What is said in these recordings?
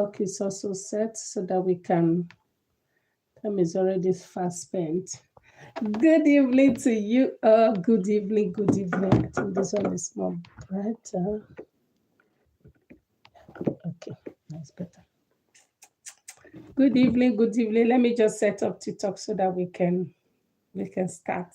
TikTok is also set so that we can. Time is already fast spent. Good evening to you. Good evening. Good evening. I think this one is more brighter. Okay, that's better. Good evening. Good evening. Let me just set up TikTok so that we can start.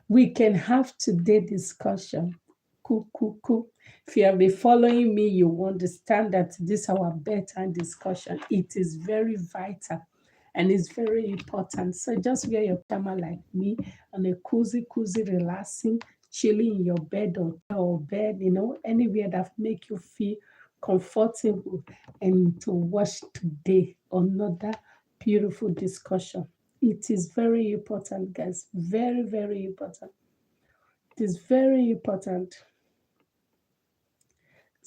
We can have today discussion. Cool. If you have been following me, you understand that this is our bedtime discussion. It is very vital and it's very important. So just wear your camera like me on a cozy, relaxing, chilling in your bed or bed, anywhere that make you feel comfortable and to watch today another beautiful discussion. It is very important, guys. Very, very important. It is very important.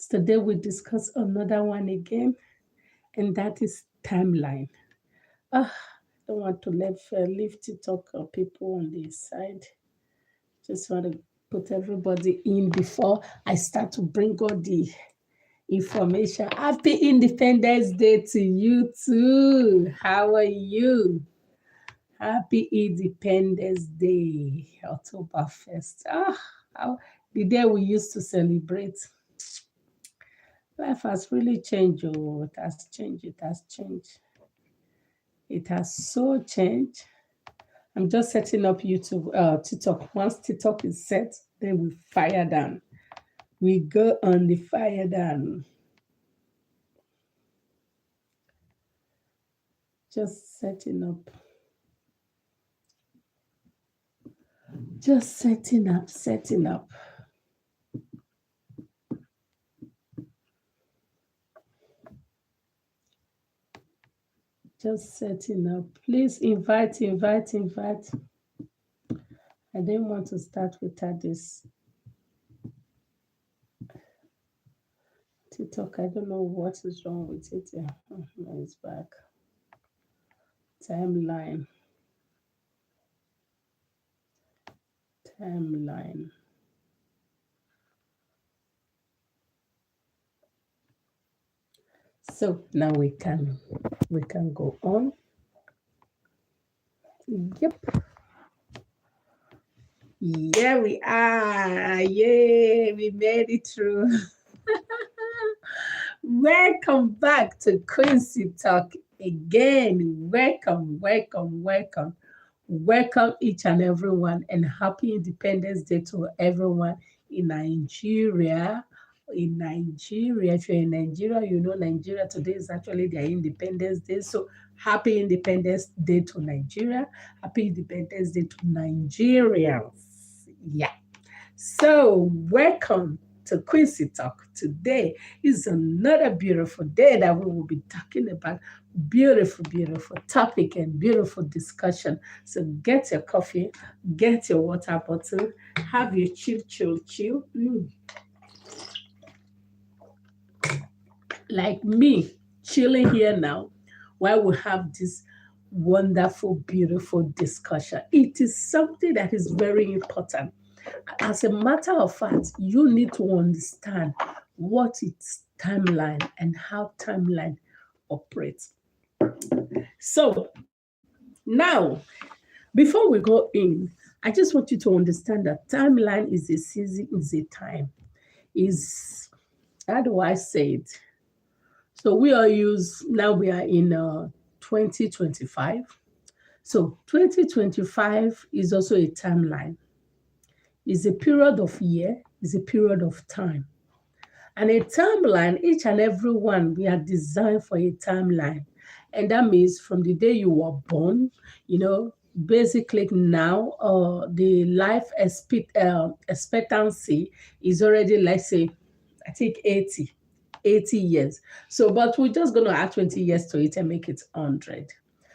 Today we discuss another one again, and that is timeline. I don't want to leave TikTok people on this side. Just want to put everybody in before I start to bring all the information. Happy Independence Day to you too. How are you? Happy Independence Day, October 1st. The day we used to celebrate. Life has really changed. Oh, it has changed. It has changed. It has so changed. I'm just setting up YouTube, TikTok. Once TikTok is set, then we fire down. We go on the fire down. Just setting up. Just setting up. Just setting up. Please invite. I didn't want to start without this. TikTok, I don't know what is wrong with it. It's back. Timeline. So now we can go on. Yep. Yeah, we are. Yay, we made it through. Welcome back to Quincy Talk again. Welcome. Welcome each and everyone, and happy Independence Day to everyone in Nigeria. If you're in Nigeria, you know Nigeria today is actually their Independence Day. So happy Independence Day to Nigeria. Happy Independence Day to Nigerians. Yeah. So welcome to Quincy Talk. Today is another beautiful day that we will be talking about beautiful topic and beautiful discussion. So get your coffee, get your water bottle, have your chill. Like me, chilling here now while we have this wonderful, beautiful discussion. It is something that is very important. As a matter of fact, you need to understand what is timeline and how timeline operates. So now, before we go in, I just want you to understand that timeline is a season, is a time. How do I say it? So we are in 2025. So 2025 is also a timeline. It's a period of year, it's a period of time. And a timeline, each and every one, we are designed for a timeline. And that means from the day you were born, basically now the life expectancy is already, let's say, I think 80 years. So, but we're just going to add 20 years to it and make it 100.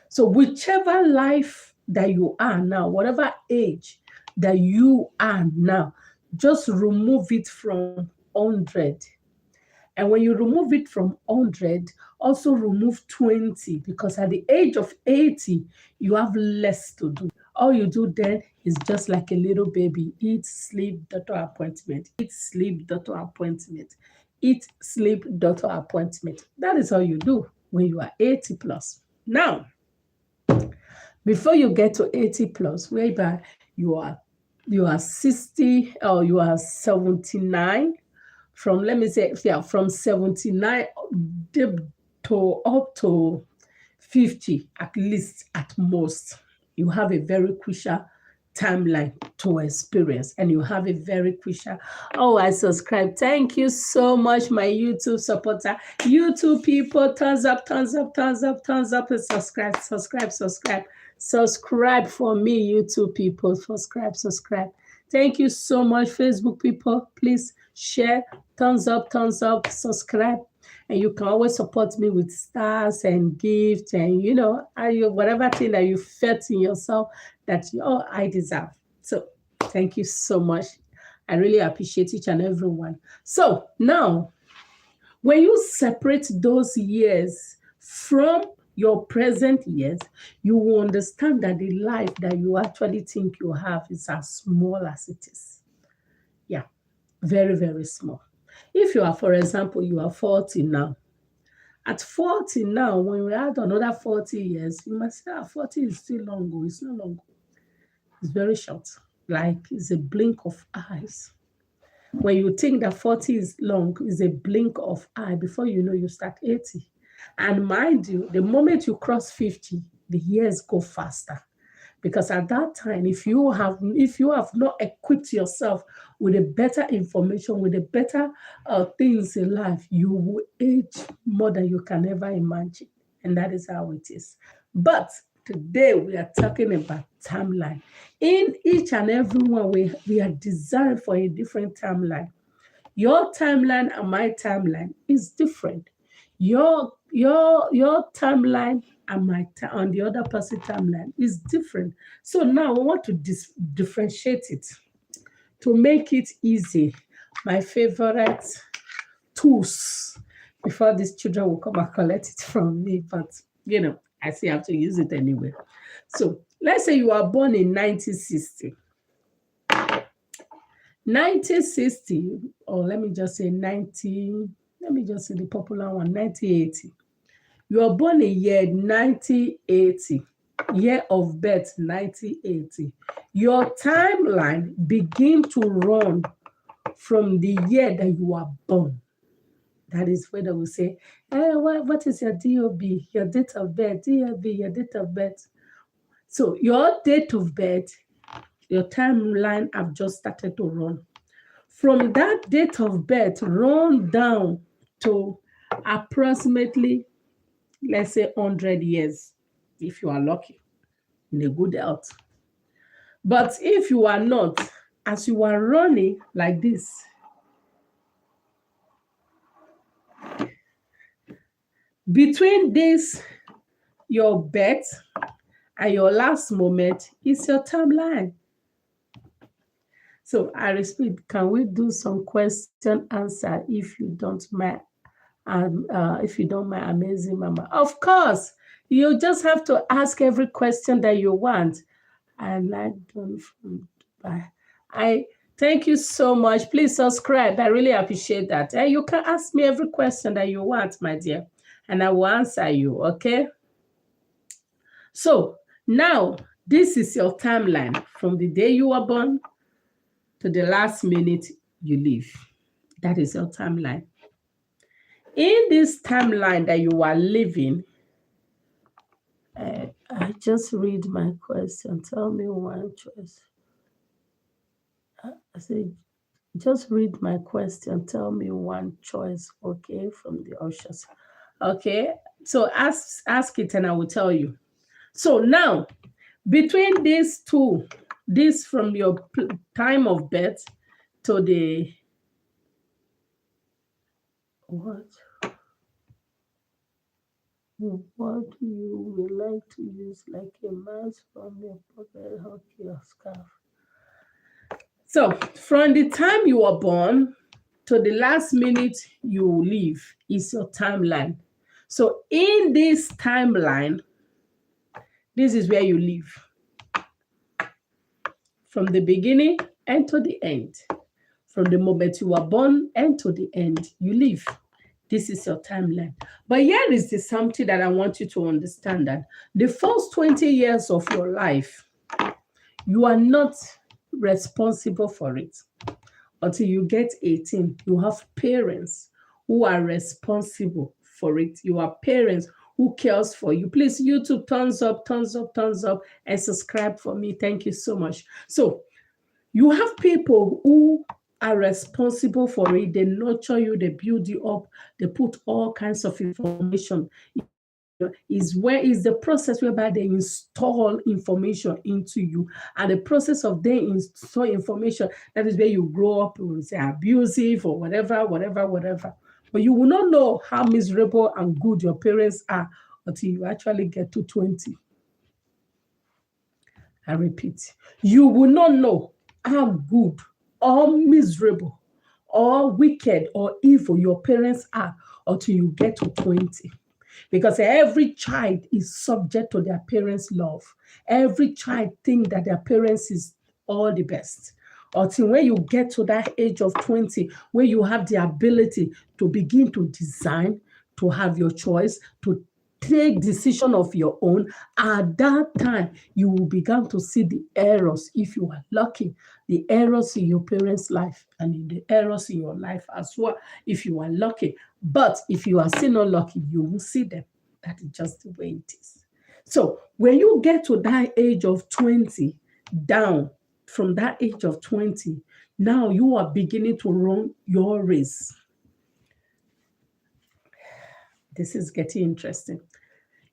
So whichever life that you are now, whatever age that you are now, just remove it from 100. And when you remove it from 100, also remove 20, because at the age of 80, you have less to do. All you do then is just like a little baby, eat, sleep, doctor appointment, eat, sleep, doctor appointment. eat, sleep, doctor appointment. That is all you do when you are 80 plus. Now, before you get to 80 plus, whereby you are 60 or you are 79, from let me say, yeah, from 79 to up to 50, at least, at most, you have a very crucial timeline to experience, and you have a very crucial. Oh, I subscribe. Thank you so much, my YouTube supporter. YouTube people, thumbs up, thumbs up, thumbs up, thumbs up, and subscribe, subscribe, subscribe, subscribe for me, YouTube people. Subscribe, subscribe. Thank you so much, Facebook people. Please share, thumbs up, subscribe. And you can always support me with stars and gifts and, whatever thing that you felt in yourself that, I deserve. So thank you so much. I really appreciate each and every one. So now, when you separate those years from your present years, you will understand that the life that you actually think you have is as small as it is. Yeah, very, very small. If you are, for example, you are 40 now. At 40 now, when we add another 40 years, you must say, 40 is still long. It's not long. It's very short. Like it's a blink of eyes. When you think that 40 is long, it's a blink of eye. Before you know, you start 80. And mind you, the moment you cross 50, the years go faster. Because at that time, if you have not equipped yourself with a better information, with a better things in life, you will age more than you can ever imagine. And that is how it is. But today we are talking about timeline. In each and every one, we are designed for a different timeline. Your timeline and my timeline is different. Your timeline and on the other person's timeline is different. So now I want to differentiate it to make it easy. My favorite tools before these children will come and collect it from me, but I still have to use it anyway. So let's say you are born in 1960. 1960, or let me just say the popular one, 1980. You are born in year 1980, year of birth 1980. Your timeline begins to run from the year that you are born. That is where they will say, what is your DOB, your date of birth, DOB, your date of birth. So your date of birth, your timeline have just started to run. From that date of birth, run down to approximately, let's say, 100 years, if you are lucky, in a good health. But if you are not, as you are running like this, between this, your birth and your last moment is your timeline. So I repeat, can we do some question answer if you don't mind? If you don't mind, Amazing Mama. Of course, you just have to ask every question that you want. I like them from Dubai. I thank you so much. Please subscribe. I really appreciate that. And you can ask me every question that you want, my dear, and I will answer you. Okay. So now this is your timeline from the day you were born to the last minute you leave. That is your timeline. In this timeline that you are living, I just read my question. Tell me one choice. I said, just read my question. Tell me one choice, okay, from the options. Okay, so ask it and I will tell you. So now, between these two, this from your time of birth to the what do you would like to use, like a mask from your pocket, hockey or scarf? So from the time you were born to the last minute you leave is your timeline. So in this timeline, this is where you live. From the beginning and to the end. From the moment you are born and to the end you live. This is your timeline. But here is the something that I want you to understand, that the first 20 years of your life, you are not responsible for it. Until you get 18, you have parents who are responsible for it. You have parents who cares for you. Please, YouTube, thumbs up, thumbs up, thumbs up, and subscribe for me. Thank you so much. So you have people who are responsible for it. They nurture you, they build you up, they put all kinds of information. Is the process whereby they install information into you, and the process of they install information, that is where you grow up, you say abusive or whatever. But you will not know how miserable and good your parents are until you actually get to 20. I repeat, you will not know how good or miserable or wicked or evil your parents are until you get to 20. Because every child is subject to their parents' love. Every child thinks that their parents is all the best. Until when you get to that age of 20, where you have the ability to begin to design, to have your choice, to take decision of your own, at that time, you will begin to see the errors, if you are lucky, the errors in your parents' life and the errors in your life as well, if you are lucky. But if you are still not lucky, you will see them. That is just the way it is. So when you get to that age of 20, down from that age of 20, now you are beginning to run your race. This is getting interesting.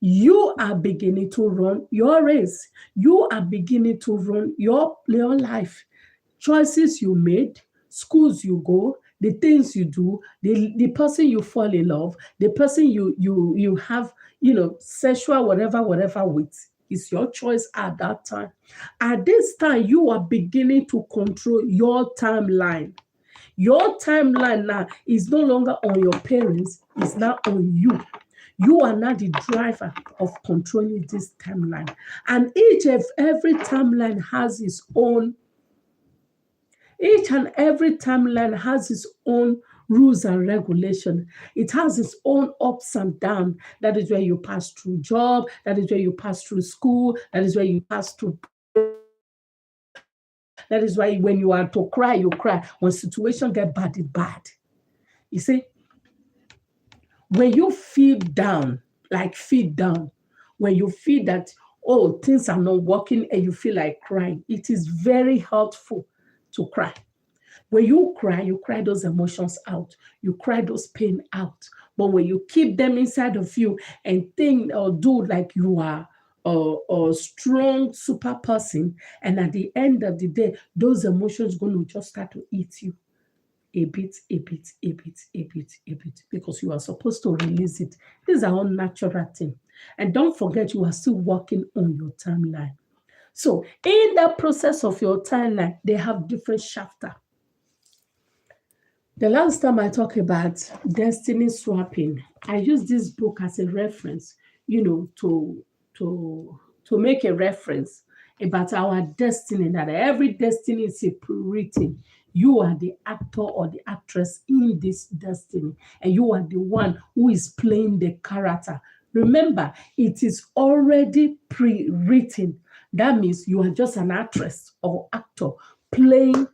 You are beginning to run your race. You are beginning to run your life. Choices you made, schools you go, the things you do, the person you fall in love, the person you have, sexual whatever with, is your choice at that time. At this time, you are beginning to control your timeline. Your timeline now is no longer on your parents, it's now on you. You are now the driver of controlling this timeline. And each and every timeline has its own rules and regulation. It has its own ups and downs. That is where you pass through job. That is where you pass through school. That is where you pass through. That is why when you are to cry, you cry. When situation get bad, it's bad. You see, when you feel down, when you feel that, things are not working and you feel like crying, it is very helpful to cry. When you cry those emotions out. You cry those pain out. But when you keep them inside of you and think or do like you are a strong super person, and at the end of the day, those emotions going to just start to eat you a bit, because you are supposed to release it. This is our own natural thing. And don't forget, you are still working on your timeline. So in the process of your timeline, they have different chapters. The last time I talked about destiny swapping, I used this book as a reference, to make a reference about our destiny, that every destiny is written. You are the actor or the actress in this destiny, and you are the one who is playing the character. Remember, it is already pre-written. That means you are just an actress or actor playing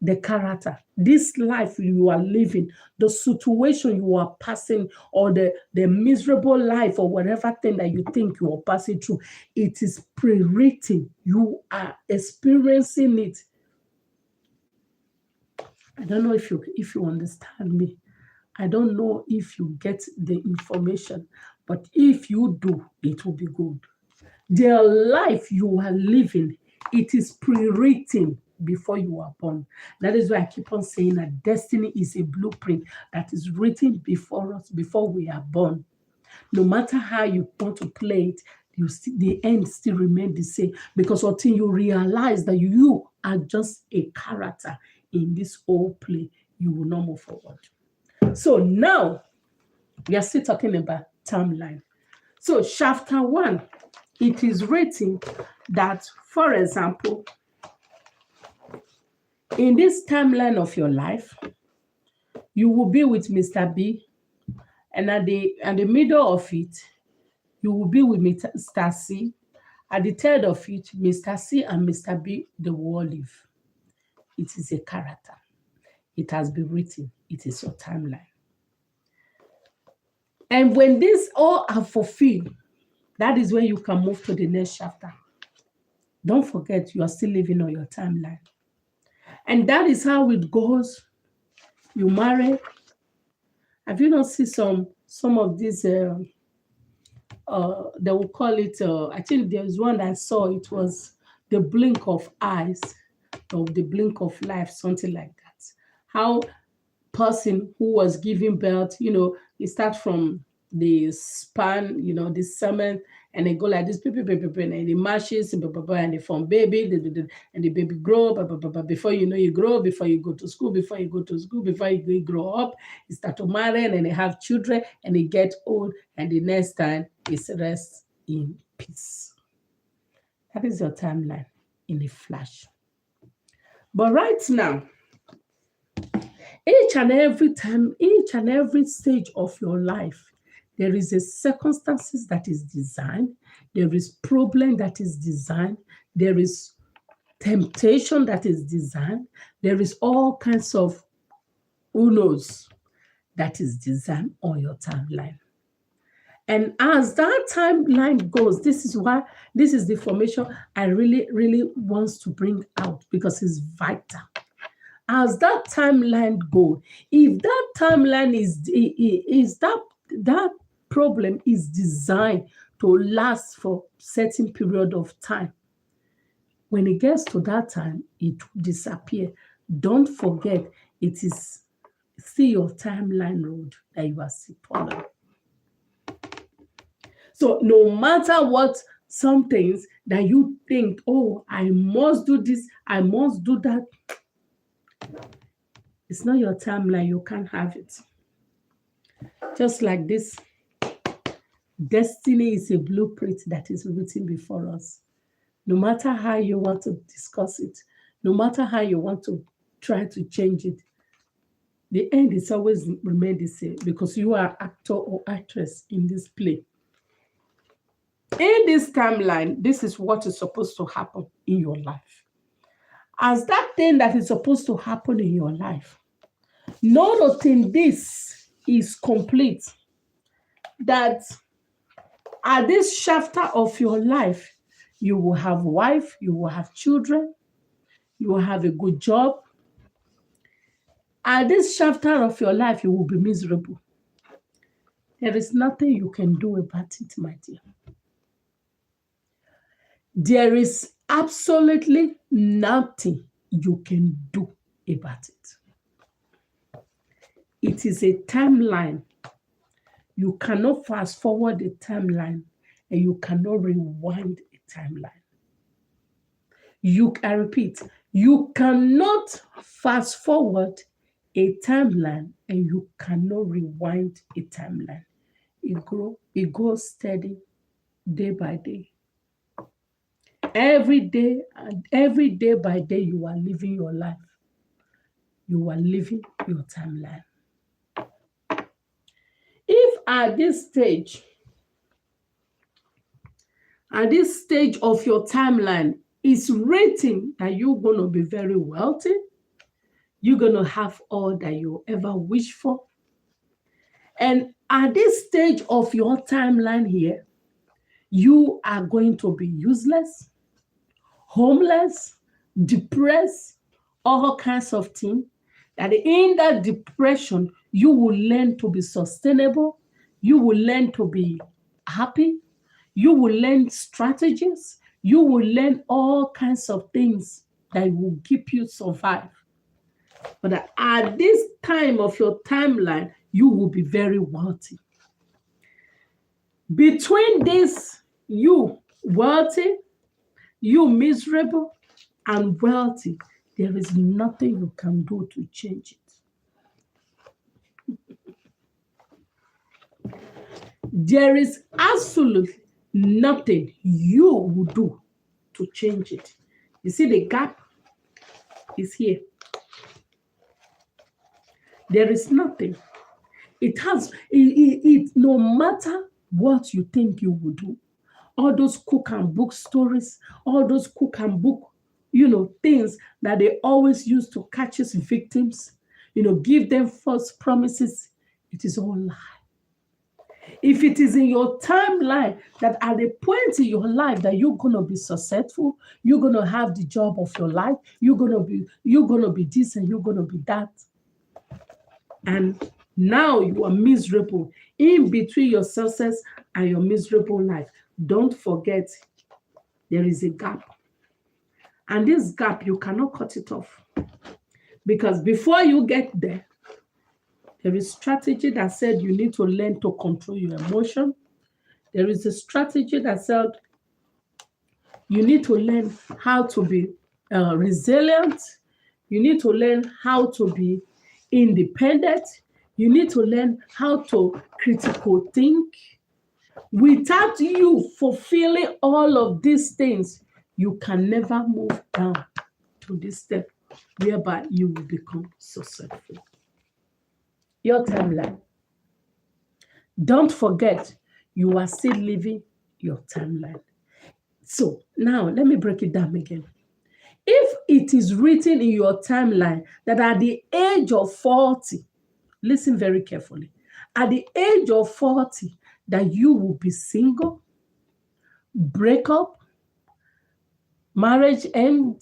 the character. This life you are living, the situation you are passing, or the miserable life or whatever thing that you think you are passing through, it is pre-written. You are experiencing it. I don't know if you understand me. I don't know if you get the information, but if you do, it will be good. The life you are living, it is pre-written before you are born. That is why I keep on saying that destiny is a blueprint that is written before us, before we are born. No matter how you want to play it, the end still remains the same, because until you realize that you are just a character in this whole play, you will not move forward. So now we are still talking about timeline. So chapter 1, it is written that, for example, In this timeline of your life, you will be with Mr. B, and at the middle of it, you will be with Mr. C. At the third of it, Mr. C and Mr. B, they will all live. It is a character. It has been written. It is your timeline. And when these all are fulfilled, that is when you can move to the next chapter. Don't forget, you are still living on your timeline. And that is how it goes. You marry. Have you not seen some of these, they will call it, I think there's one I saw, it was the blink of eyes, or the blink of life, something like that. How person who was giving birth, it starts from the span, the semen, and they go like this, and the mashes, and they form baby, and the baby grow, before you know, you grow, before you go to school, before you grow up, you start to marry, and then they have children, and they get old, and the next time is rest in peace. That is your timeline in a flash. But right now, each and every stage of your life, there is a circumstances that is designed. There is problem that is designed. There is temptation that is designed. There is all kinds of unos that is designed on your timeline. And as that timeline goes, this is the information I really, really wants to bring out, because it's vital. As that timeline goes, if that timeline is that problem is designed to last for certain period of time, when it gets to that time, it will disappear. Don't forget, it is still your timeline road that you are still following. So no matter what, some things that you think, oh, I must do this, I must do that, it's not your timeline, you can't have it. Just like this, destiny is a blueprint that is written before us. No matter how you want to discuss it, no matter how you want to try to change it, the end is always remain the same, because you are actor or actress in this play. In this timeline, this is what is supposed to happen in your life. As that thing that is supposed to happen in your life, not until this is complete, that at this chapter of your life, you will have wife, you will have children, you will have a good job. At this chapter of your life, you will be miserable. There is nothing you can do about it, my dear. There is absolutely nothing you can do about it. It is a timeline. You cannot fast forward a timeline, and you cannot rewind a timeline. I repeat, you cannot fast forward a timeline, and you cannot rewind a timeline. It goes steady, day by day. Every day by day, you are living your life. You are living your timeline. If at this stage of your timeline, it's written that you're going to be very wealthy, you're going to have all that you ever wish for, and at this stage of your timeline here, you are going to be useless, homeless, depressed, all kinds of things, that in that depression, you will learn to be sustainable, you will learn to be happy, you will learn strategies, you will learn all kinds of things that will keep you survive. But at this time of your timeline, you will be very wealthy. Between this, you wealthy, you miserable, and wealthy, there is nothing you can do to change it. There is absolutely nothing you will do to change it. You see, the gap is here. There is nothing. It no matter what you think you would do, all those cook and book stories, all those cook and book, things that they always use to catch his victims, give them false promises. It is all lie. If it is in your timeline that at a point in your life that you're gonna be successful, you're gonna have the job of your life, you're gonna be this and you're gonna be that, and now you are miserable in between your success and your miserable life, don't forget there is a gap. And this gap, you cannot cut it off. Because before you get there is strategy that said you need to learn to control your emotion. There is a strategy that said you need to learn how to be resilient. You need to learn how to be independent. You need to learn how to critical think. Without you fulfilling all of these things, you can never move down to this step whereby you will become successful. Your timeline. Don't forget, you are still living your timeline. So now let me break it down again. If it is written in your timeline that at the age of 40, listen very carefully, at the age of 40, that you will be single, break up, marriage end,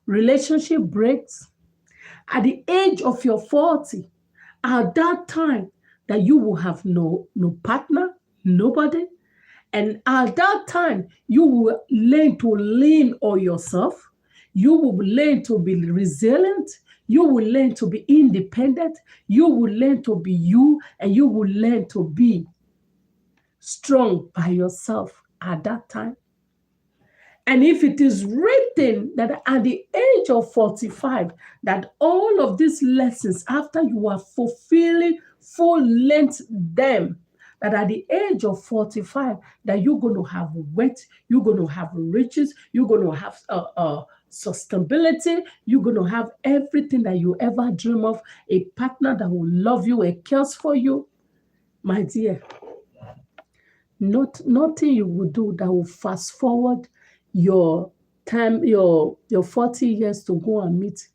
relationship breaks, at the age of your 40, at that time that you will have no partner, nobody, and at that time you will learn to lean on yourself, you will learn to be resilient, you will learn to be independent, you will learn to be you, and you will learn to be strong by yourself at that time. And if it is written that at the age of 45, that all of these lessons, after you are fulfilling full length them, that at the age of 45, that you're going to have wealth, you're going to have riches, you're going to have sustainability, you're going to have everything that you ever dream of, a partner that will love you and cares for you, my dear. Nothing you will do that will fast forward your time, your 40 years to go and meet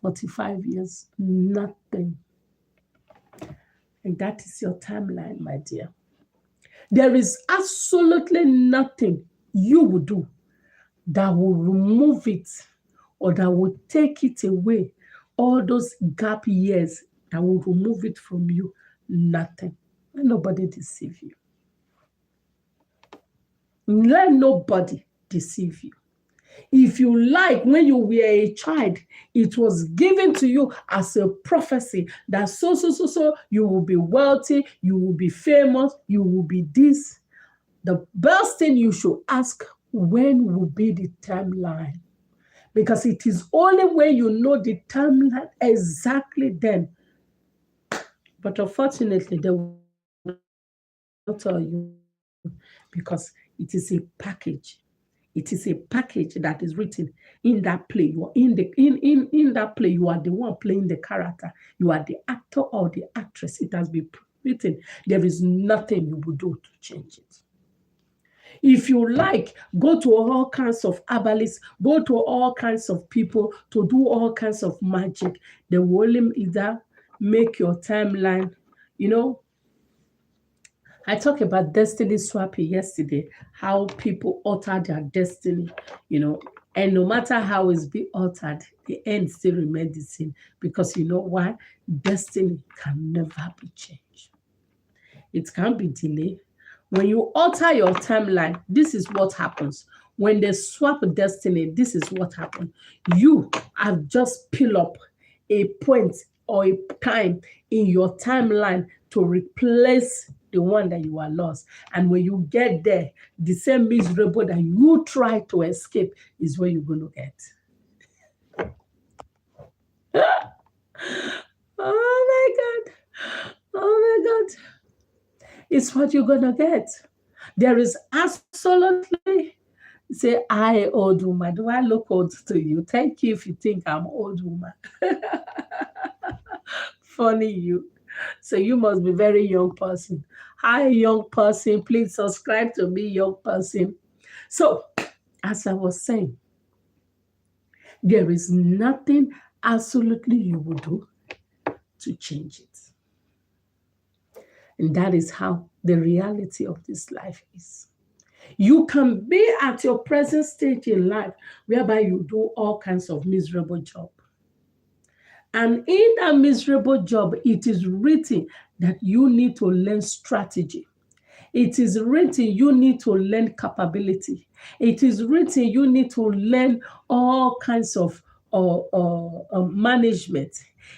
45 years. Nothing. And that is your timeline, my dear. There is absolutely nothing you will do that will remove it or that will take it away. All those gap years that will remove it from you. Nothing. Let nobody deceive you. Let nobody deceive you. If you like, when you were a child, it was given to you as a prophecy that so, you will be wealthy, you will be famous, you will be this. The best thing you should ask, when will be the timeline? Because it is only when you know the timeline exactly then. But unfortunately, they will not tell you because it is a package. It is a package that is written in that play. You are in that play. You are the one playing the character. You are the actor or the actress. It has been written. There is nothing you will do to change it. If you like, go to all kinds of herbalists, go to all kinds of people to do all kinds of magic. They will only either make your timeline, I talked about destiny swapping yesterday, how people alter their destiny, and no matter how it's been altered, the end still remains the same. Because you know why? Destiny can never be changed. It can be delayed. When you alter your timeline, this is what happens. When they swap destiny, this is what happens. You have just pilled up a point or a time in your timeline to replace the one that you are lost. And when you get there, the same miserable that you try to escape is where you're going to get. Oh my God. Oh my God. It's what you're going to get. There is absolutely, say, I, old woman. Do I look old to you? Thank you if you think I'm old woman. Funny you. So you must be very young person. Hi, young person. Please subscribe to me, young person. So, as I was saying, there is nothing absolutely you will do to change it. And that is how the reality of this life is. You can be at your present stage in life whereby you do all kinds of miserable job. And in that miserable job, it is written that you need to learn strategy. It is written you need to learn capability. It is written you need to learn all kinds of management.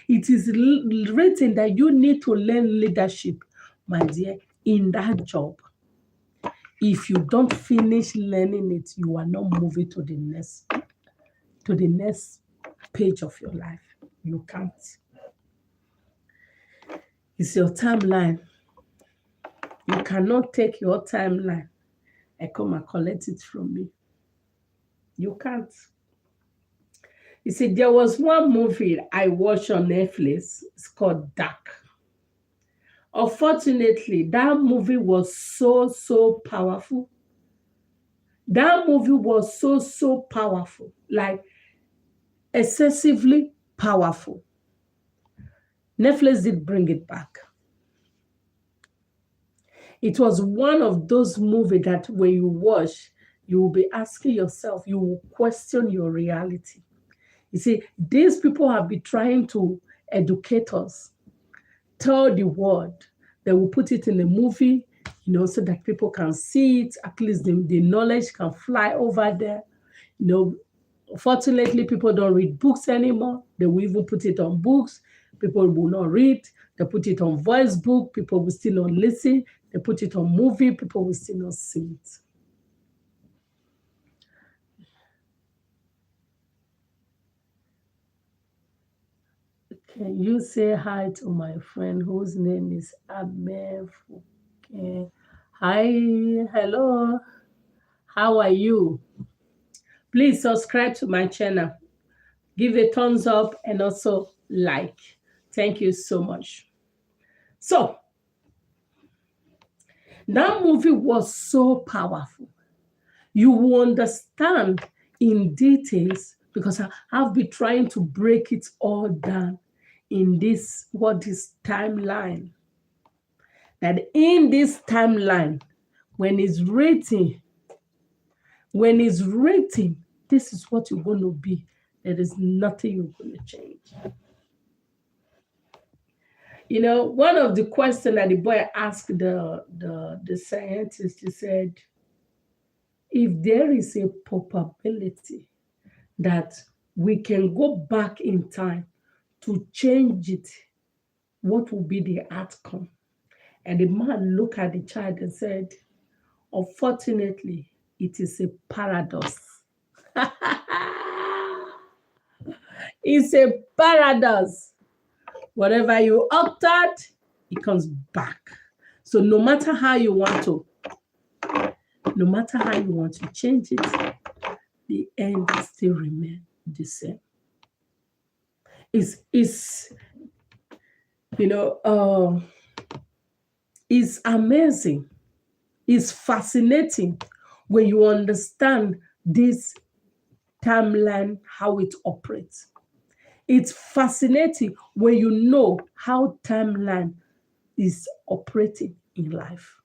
It is written that you need to learn leadership, my dear, in that job. If you don't finish learning it, you are not moving to the next page of your life. You can't. It's your timeline. You cannot take your timeline and come and collect it from me. You can't. You see, there was one movie I watched on Netflix. It's called Dark. Unfortunately, that movie was so powerful. That movie was so powerful, like excessively powerful. Netflix did bring it back. It was one of those movies that when you watch, you will be asking yourself, you will question your reality. You see, these people have been trying to educate us, tell the world. They will put it in a movie, so that people can see it. At least the knowledge can fly over there. Fortunately, people don't read books anymore. They will even put it on books. People will not read. They put it on voice book. People will still not listen. They put it on movie. People will still not see it. Can you say hi to my friend whose name is Amefuke? Hi, hello. How are you? Please subscribe to my channel. Give a thumbs up and also like. Thank you so much. So, that movie was so powerful. You will understand in details because I've been trying to break it all down in this timeline. That in this timeline, when it's written, this is what you're going to be. There is nothing you're going to change. One of the questions that the boy asked the scientist, he said, if there is a probability that we can go back in time to change it, what will be the outcome? And the man looked at the child and said, unfortunately, it is a paradox. It's a paradox. Whatever you altered, it comes back. So no matter how you want to change it, the end still remains the same. It's amazing. It's fascinating when you understand this timeline, how it operates. It's fascinating when you know how timeline is operating in life.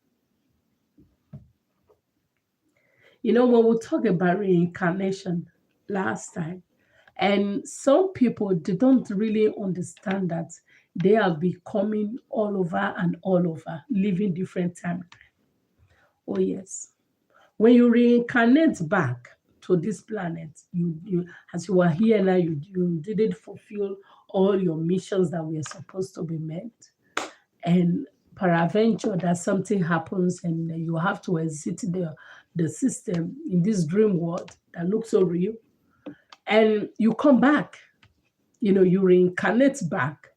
When we talk about reincarnation last time, and some people, they don't really understand that they are becoming all over and all over, living different times. Oh, yes. When you reincarnate back to this planet, you as you are here now, you didn't fulfill all your missions that were supposed to be met. And peradventure that something happens and you have to exit the system in this dream world that looks so real. And you come back, you reincarnate back.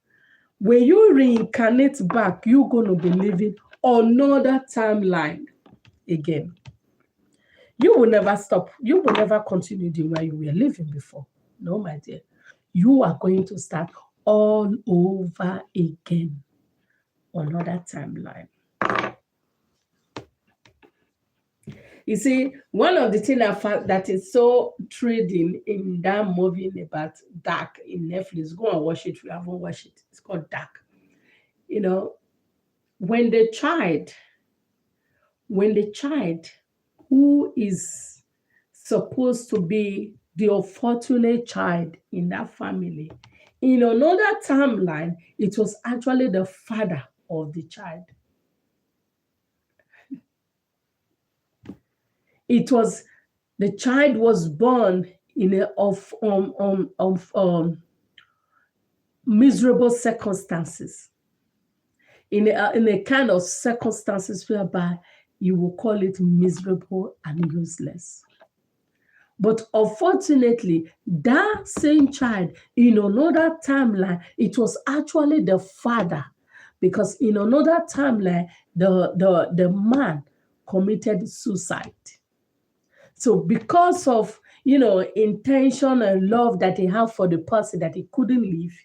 When you reincarnate back, you're going to be living another timeline again. You will never stop. You will never continue the way you were living before. No, my dear. You are going to start all over again. Another timeline. You see, one of the things that is so thrilling in that movie about Dark in Netflix, go and watch it if you haven't watched it. It's called Dark. You know, when the child who is supposed to be the unfortunate child in that family, in another timeline, it was actually the father of the child. It was the child was born in miserable circumstances, in a kind of circumstances whereby you will call it miserable and useless. But unfortunately, that same child in another timeline, it was actually the father, because in another timeline, the man committed suicide. So because of, intention and love that he had for the person that he couldn't leave,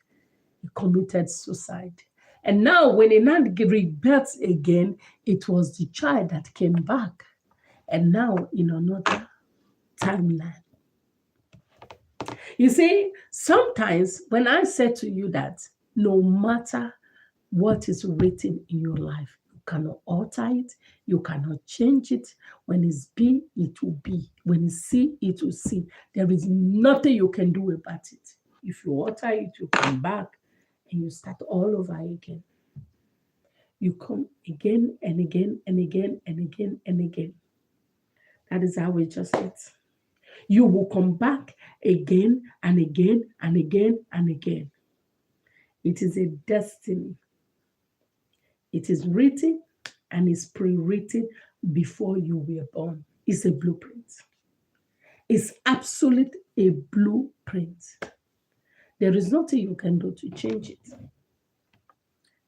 he committed suicide. And now when he now rebirths again, it was the child that came back. And now in another timeline. You see, sometimes when I say to you that no matter what is written in your life, you cannot alter it, you cannot change it. When it's B, it will be. When it's C, it will C. There is nothing you can do about it. If you alter it, you come back and you start all over again. You come again and again and again and again and again. That is how we just it. You will come back again and again and again and again. It is a destiny. It is written and is pre-written before you were born. It's a blueprint. It's absolute a blueprint. There is nothing you can do to change it.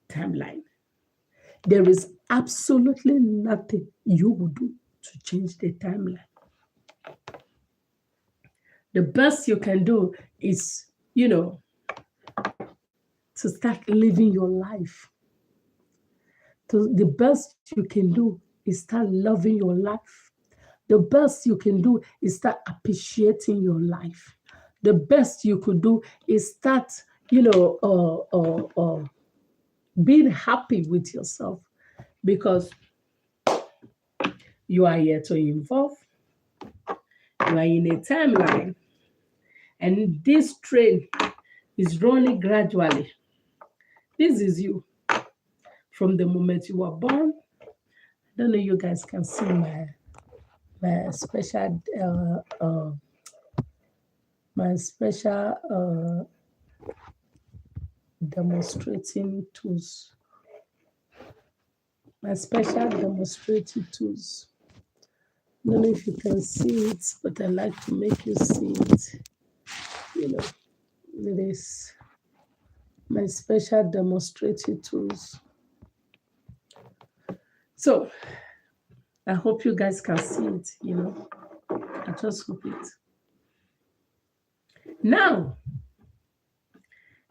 Timeline. There is absolutely nothing you will do to change the timeline. The best you can do is, to start living your life. The best you can do is start loving your life. The best you can do is start appreciating your life. The best you could do is start, being happy with yourself, because you are here to evolve. You are in a timeline, and this train is running gradually. This is you. From the moment you were born, I don't know, you guys can see my special demonstrating tools. My special demonstrating tools. I don't know if you can see it, but I like to make you see it. It is my special demonstrative tools. So I hope you guys can see it, I just hope it. Now,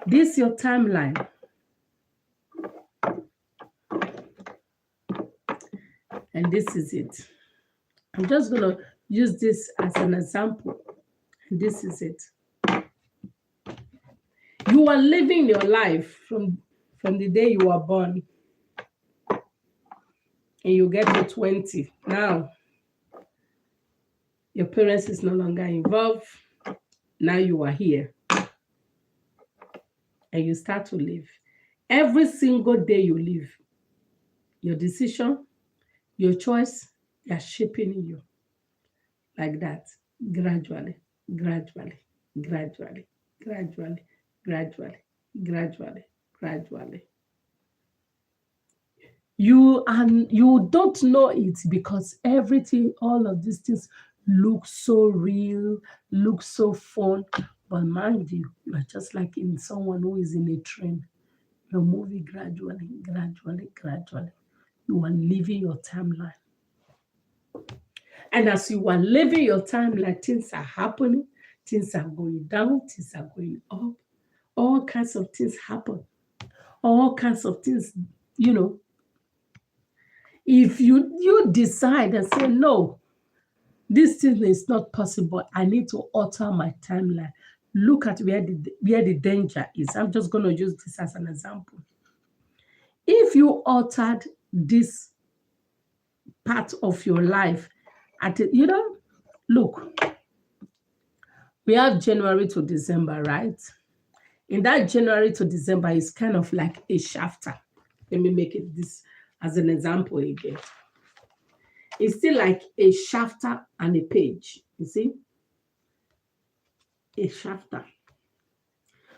this is your timeline. And this is it. I'm just going to use this as an example. And this is it. You are living your life from the day you were born. And you get to 20. Now, your parents is no longer involved. Now you are here. And you start to live. Every single day you live, your decision, your choice, they are shaping you. Like that. Gradually, gradually, gradually, gradually, gradually, gradually, gradually. You don't know it, because everything, all of these things look so real, look so fun. But mind you, you are just like in someone who is in a train. You're moving gradually, gradually, gradually. You are living your timeline. And as you are living your timeline, things are happening, things are going down, things are going up. all kinds of things happen. All kinds of things, you know. If you decide and say, no, this thing is not possible, I need to alter my timeline. Look at where the danger is. I'm just going to use this as an example. If you altered this part of your life, look, we have January to December, right? In that January to December is kind of like a shafter. Let me make it this as an example again. It's still like a shafter and a page, you see? A shafter.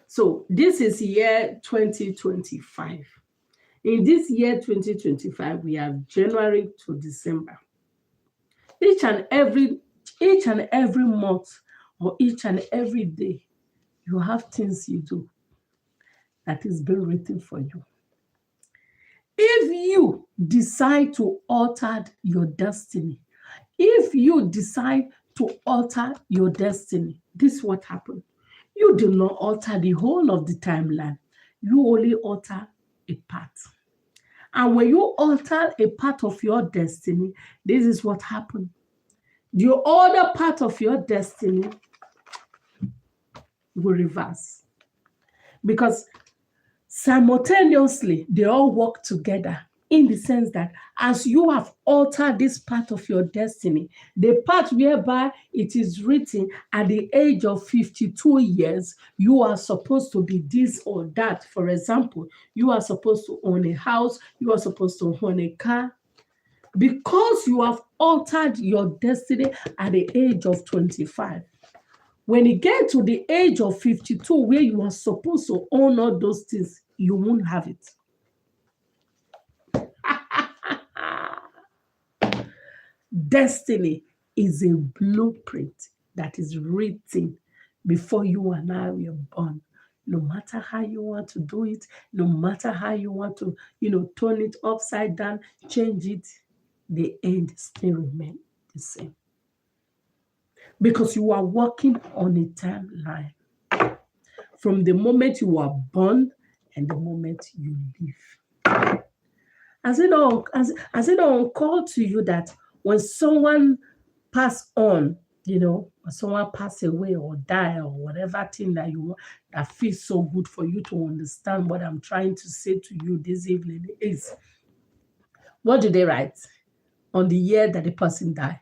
So this is year 2025. In this year 2025, we have January to December. Each and every month or each and every day, you have things you do that is being written for you. If you decide to alter your destiny, if you decide to alter your destiny, this is what happened. You do not alter the whole of the timeline. You only alter a part. And when you alter a part of your destiny, this is what happened. The other part of your destiny will reverse. Because simultaneously, they all work together in the sense that as you have altered this part of your destiny, the part whereby it is written at the age of 52 years, you are supposed to be this or that. For example, you are supposed to own a house, you are supposed to own a car. Because you have altered your destiny at the age of 25. When you get to the age of 52, where you are supposed to own all those things, you won't have it. Destiny is a blueprint that is written before you and I were born. No matter how you want to do it, no matter how you want to, turn it upside down, change it, the end still remains the same. Because you are working on a timeline from the moment you are born and the moment you leave. Has it not occurred to you that when someone pass on, when someone pass away or die or whatever thing that you want, that feels so good for you to understand what I'm trying to say to you this evening is, what do they write on the year that the person died?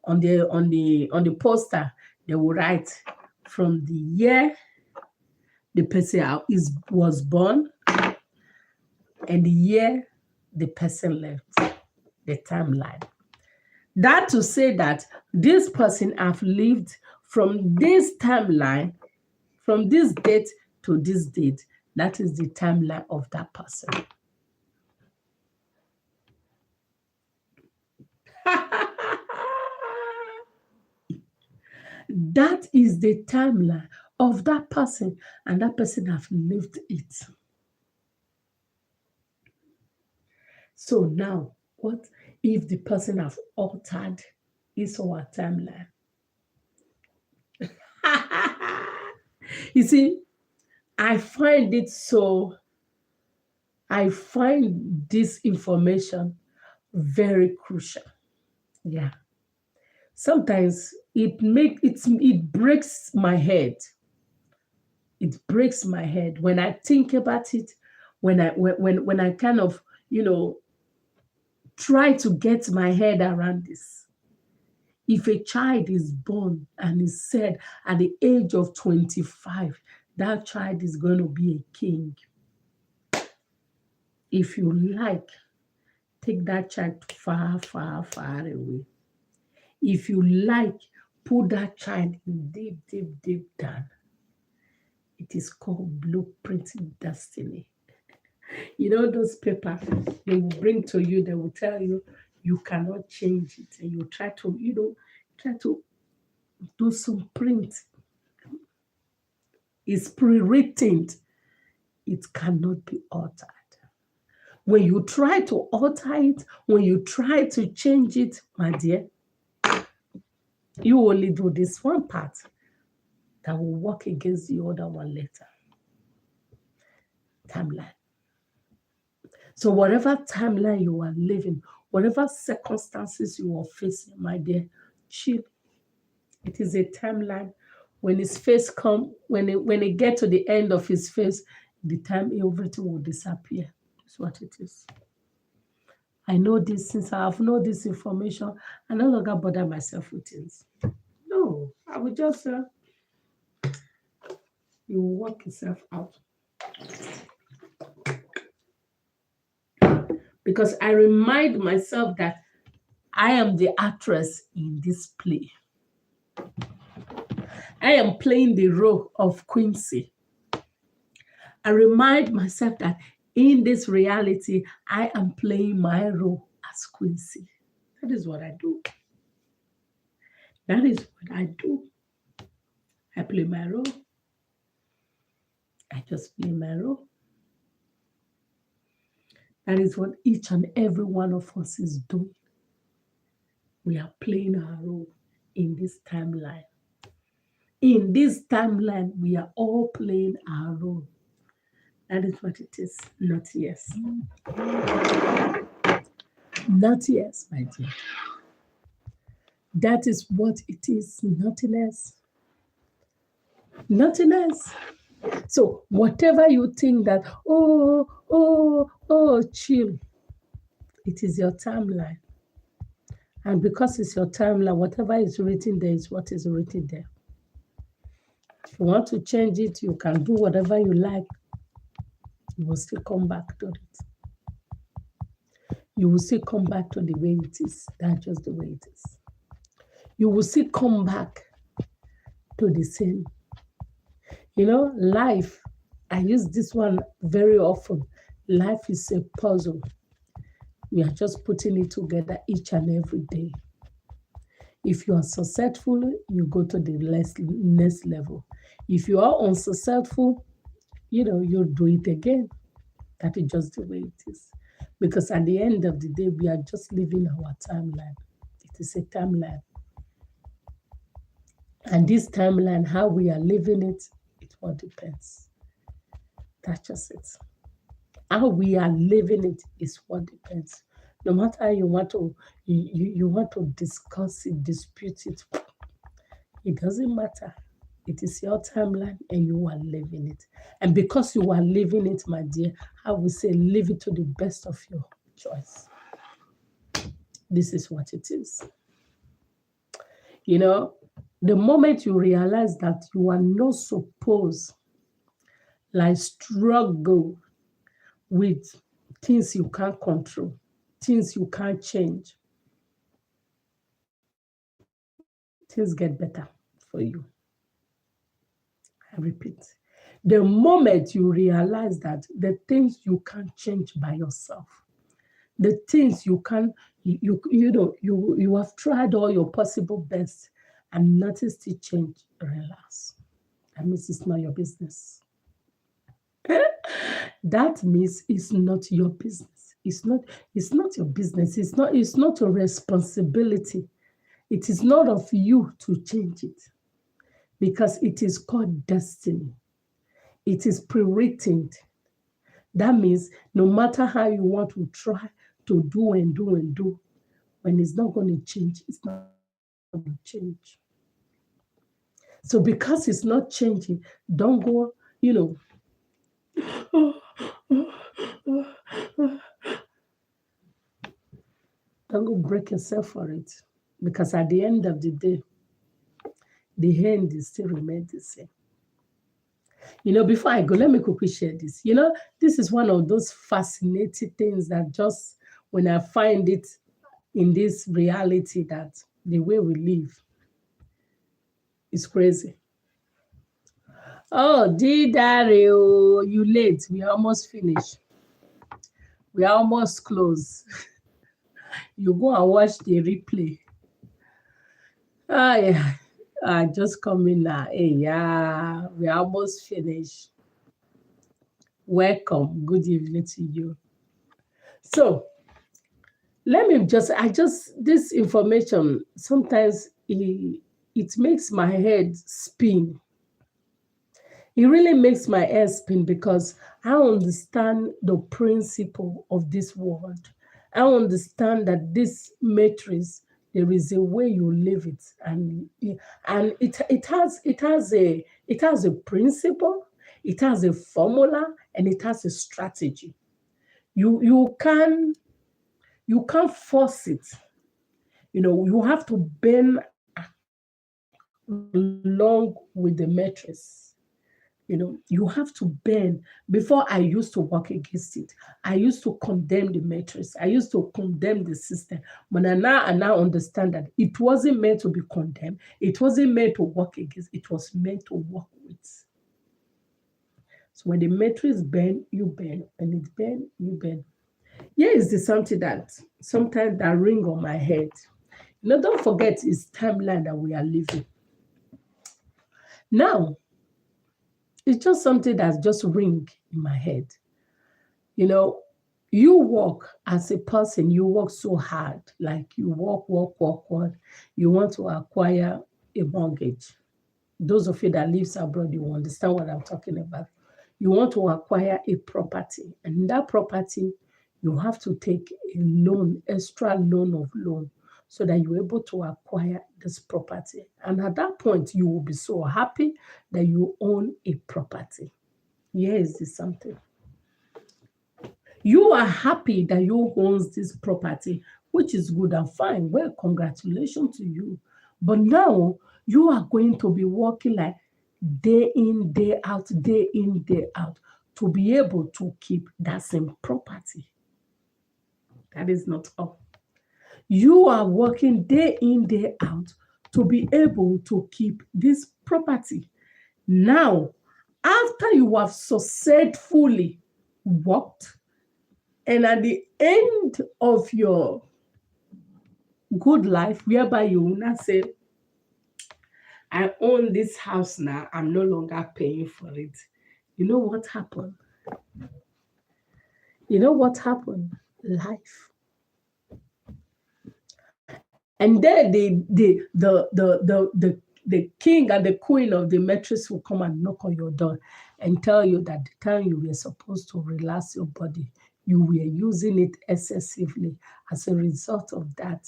On the poster, they will write from the year the person was born and the year the person left, the timeline. That to say that this person have lived from this timeline, from this date to this date. That is the timeline of that person. That is the timeline of that person, and that person have lived it. So now, what if the person have altered his or her timeline? You see, I find this information very crucial. Yeah. Sometimes it breaks my head. It breaks my head when I think about it, when I kind of, try to get my head around this. If a child is born and is said at the age of 25, that child is going to be a king. If you like, take that child far, far, far away. If you like, put that child deep, deep, deep down. It is called blueprinting destiny. Those papers they will bring to you, they will tell you you cannot change it, and you try to do some print. It's pre-written. It cannot be altered. When you try to alter it, when you try to change it, my dear, you only do this one part that will work against the other one later. Timeline. So whatever timeline you are living, whatever circumstances you are facing, my dear, chill. It is a timeline. When his face come, when it get to the end of his face, the time everything will disappear. That's what it is. I know this since I have known this information. I no longer bother myself with things. No, I will just you will work yourself out. Because I remind myself that I am the actress in this play. I am playing the role of Quincy. I remind myself that in this reality, I am playing my role as Quincy. That is what I do. That is what I do. I play my role. I just play my role. That is what each and every one of us is doing. We are playing our role in this timeline. In this timeline, we are all playing our role. That is what it is. Not yes. Not yes, my dear. That is what it is. Nothing else. Nothing else. So whatever you think that, chill. It is your timeline. And because it's your timeline, whatever is written there is what is written there. If you want to change it, you can do whatever you like. You will still come back to it. You will still come back to the way it is. That's just the way it is. You will still come back to the same. You know, life, I use this one very often. Life is a puzzle. We are just putting it together each and every day. If you are successful, you go to the next level. If you are unsuccessful, you'll do it again. That is just the way it is. Because at the end of the day, we are just living our timeline. It is a timeline. And this timeline, how we are living it, it all depends. That's just it. How we are living it is what depends. No matter how you want to discuss it, dispute it, it doesn't matter. It is your timeline and you are living it. And because you are living it, my dear, I will say live it to the best of your choice. This is what it is. The moment you realize that you are not supposed struggle with things you can't control, things you can't change, things get better for you. I repeat, the moment you realize that the things you can't change by yourself, the things you can't, you have tried all your possible best and nothing still change, relax. That means it's not your business. That means it's not your business. It's not your business. It's not your responsibility. It is not of you to change it. Because it is called destiny. It is pre-written. That means no matter how you want to try to do and do and do, when it's not going to change, it's not going to change. So because it's not changing, don't go, don't go break yourself for it. Because at the end of the day, the end is still remain the same. Before I go, let me quickly share this. This is one of those fascinating things that just when I find it in this reality that the way we live is crazy. Oh, Dario, you late. We are almost finished. We are almost close. You go and watch the replay. Yeah. Just coming now. Hey, yeah, we're almost finished. Welcome. Good evening to you. So, let me this information, sometimes it makes my head spin. It really makes my head spin because I understand the principle of this world. I understand that this matrix, there is a way you live it, and it has a principle, it has a formula, and it has a strategy. You can't force it. You have to bend along with the matrix. You have to bend. Before, I used to work against it. I used to condemn the matrix. I used to condemn the system. But I now understand that it wasn't meant to be condemned. It wasn't meant to work against. It was meant to work with. So when the matrix bend, you bend. When it bend, you bend. Here is the something that sometimes that ring on my head. Don't forget it's timeline that we are living. Now, it's just something that's just ring in my head. You know, you work as a person, you work so hard, like you work. You want to acquire a mortgage. Those of you that lives abroad, you understand what I'm talking about. You want to acquire a property, and that property, you have to take a loan, extra loan of loan, so that you're able to acquire this property. And at that point, you will be so happy that you own a property. Here is the something. You are happy that you owns this property, which is good and fine. Well, congratulations to you. But now you are going to be working like day in, day in, day out to be able to keep that same property. That is not all. You are working day in, day out to be able to keep this property. Now, after you have successfully worked, and at the end of your good life, whereby you will not say, I own this house now, I'm no longer paying for it. You know what happened? You know what happened? Life. And then the king and the queen of the matrix will come and knock on your door and tell you that the time you were supposed to relax your body, you were using it excessively. As a result of that,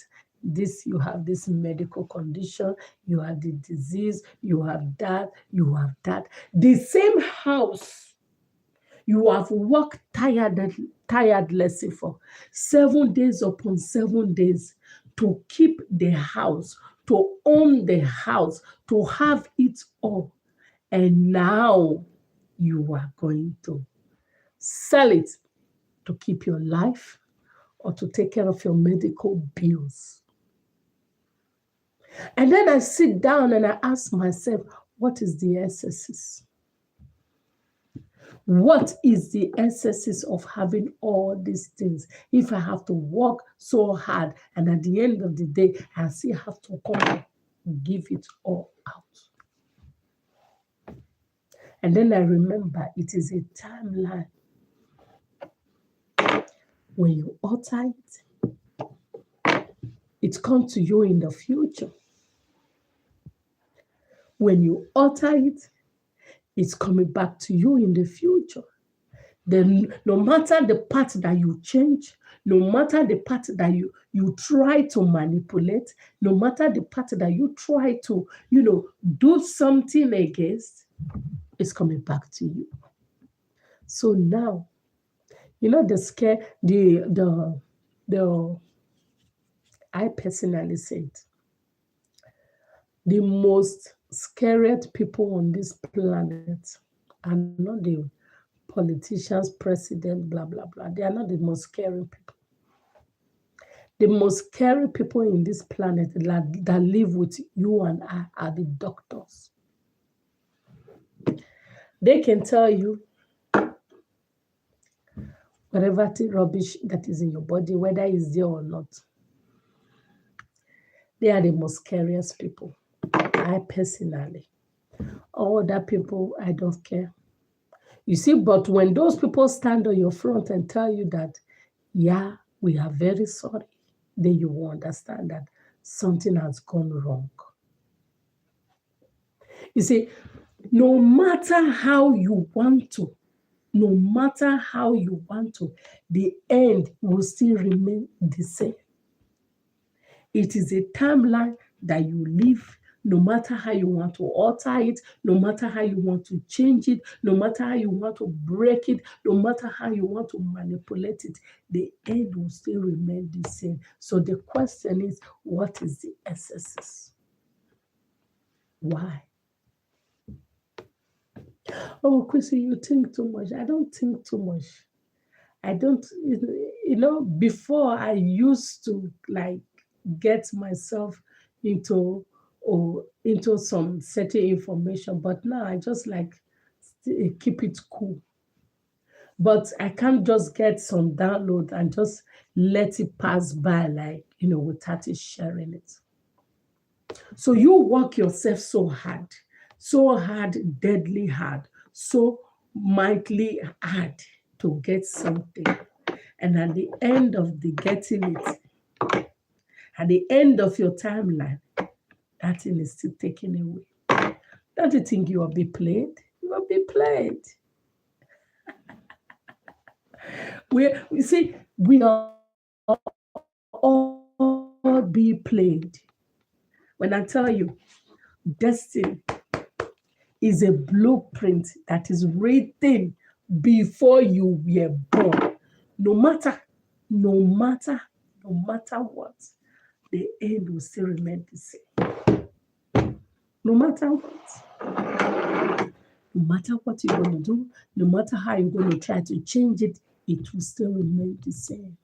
you have this medical condition, you have the disease, you have that, you have that. The same house you have worked tirelessly for 7 days upon 7 days to keep the house, to own the house, to have it all. And now you are going to sell it to keep your life or to take care of your medical bills. And then I sit down and I ask myself, what is the excesses? What is the excesses of having all these things? If I have to work so hard and at the end of the day, I still have to come back and give it all out. And then I remember it is a timeline. When you utter it, it comes to you in the future. When you utter it, it's coming back to you in the future. Then no matter the part that you change, no matter the part that you try to manipulate, no matter the part that you try to, do something against, it's coming back to you. So now, I personally said, the most scariest people on this planet are not the politicians, president, blah, blah, blah. They are not the most scary people. The most scary people in this planet that live with you and I are the doctors. They can tell you whatever rubbish that is in your body, whether it's there or not. They are the most scariest people. I personally. All other people, I don't care. You see, but when those people stand on your front and tell you that, yeah, we are very sorry, then you will understand that something has gone wrong. You see, No matter how you want to, no matter how you want to, the end will still remain the same. It is a timeline that you live, no matter how you want to alter it, no matter how you want to change it, no matter how you want to break it, no matter how you want to manipulate it, the end will still remain the same. So the question is, what is the excesses? Why? Oh, Chrissy, you think too much. I don't think too much. I don't, before I used to like get myself into into some certain information, but now I just like keep it cool. But I can't just get some download and just let it pass by, like, without it sharing it. So you work yourself so hard, deadly hard, so mightily hard to get something. And at the end of the getting it, at the end of your timeline, that thing is still taken away. Don't you think you will be played? You will be played. We see, we are all be played. When I tell you, destiny is a blueprint that is written before you were born. No matter, no matter, no matter what, the end will still remain the same. No matter what. No matter what you're going to do, no matter how you're going to try to change it, it will still remain the same.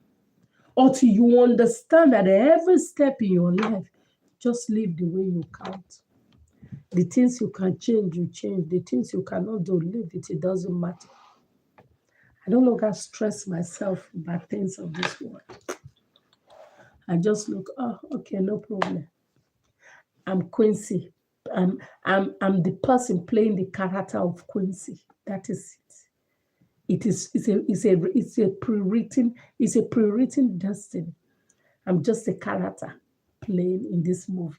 Until you understand that every step in your life, just live the way you count. The things you can change, you change. The things you cannot do, leave it. It doesn't matter. I don't longer stress myself about things of this world. I just look, oh, okay, no problem. I'm Quincy. I'm the person playing the character of Quincy. That is it. It's a pre-written destiny. I'm just a character playing in this movie.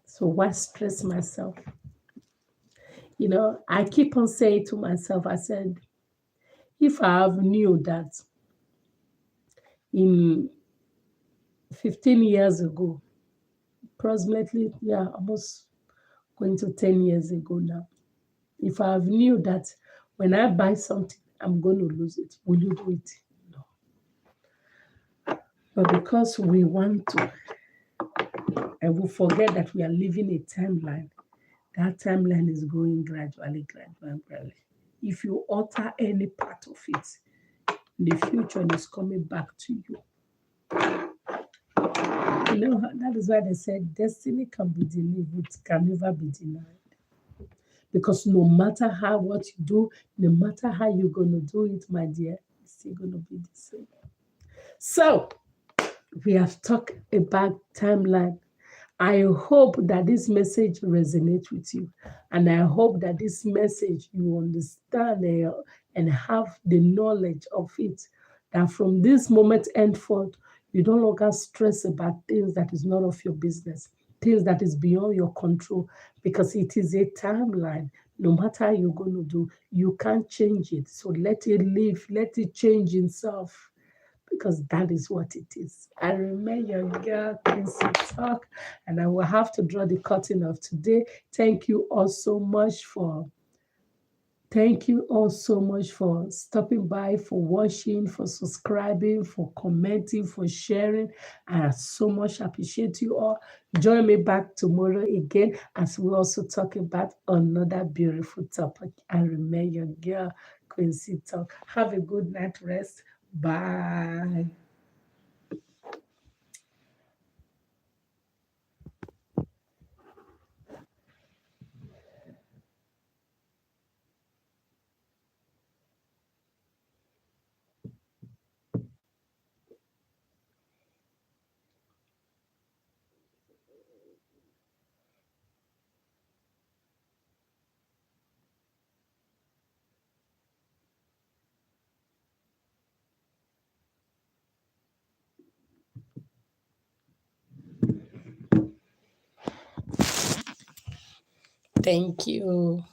So why stress myself? I keep on saying to myself, I said, if I have knew that in 15 years ago, approximately, yeah, almost going to 10 years ago now, if I have knew that when I buy something, I'm going to lose it, will you do it? No. But because we want to, and we forget that we are living a timeline, that timeline is going gradually, gradually. If you alter any part of it, the future is coming back to you. That is why they said destiny can be delayed, it can never be denied. Because no matter what you do, no matter how you're going to do it, my dear, it's still going to be the same. So, we have talked about timeline. I hope that this message resonates with you. And I hope that this message you understand and have the knowledge of it. That from this moment henceforth, you don't longer stress about things that is not of your business, things that is beyond your control, because it is a timeline. No matter how you're going to do, you can't change it. So let it live, let it change itself, because that is what it is. I remain your girl, Quincy Talk, and I will have to draw the curtain of today. Thank you all so much for stopping by, for watching, for subscribing, for commenting, for sharing. I so much appreciate you all. Join me back tomorrow again as we also talk about another beautiful topic. I remain your girl, Quincy Talk. Have a good night rest. Bye. Thank you.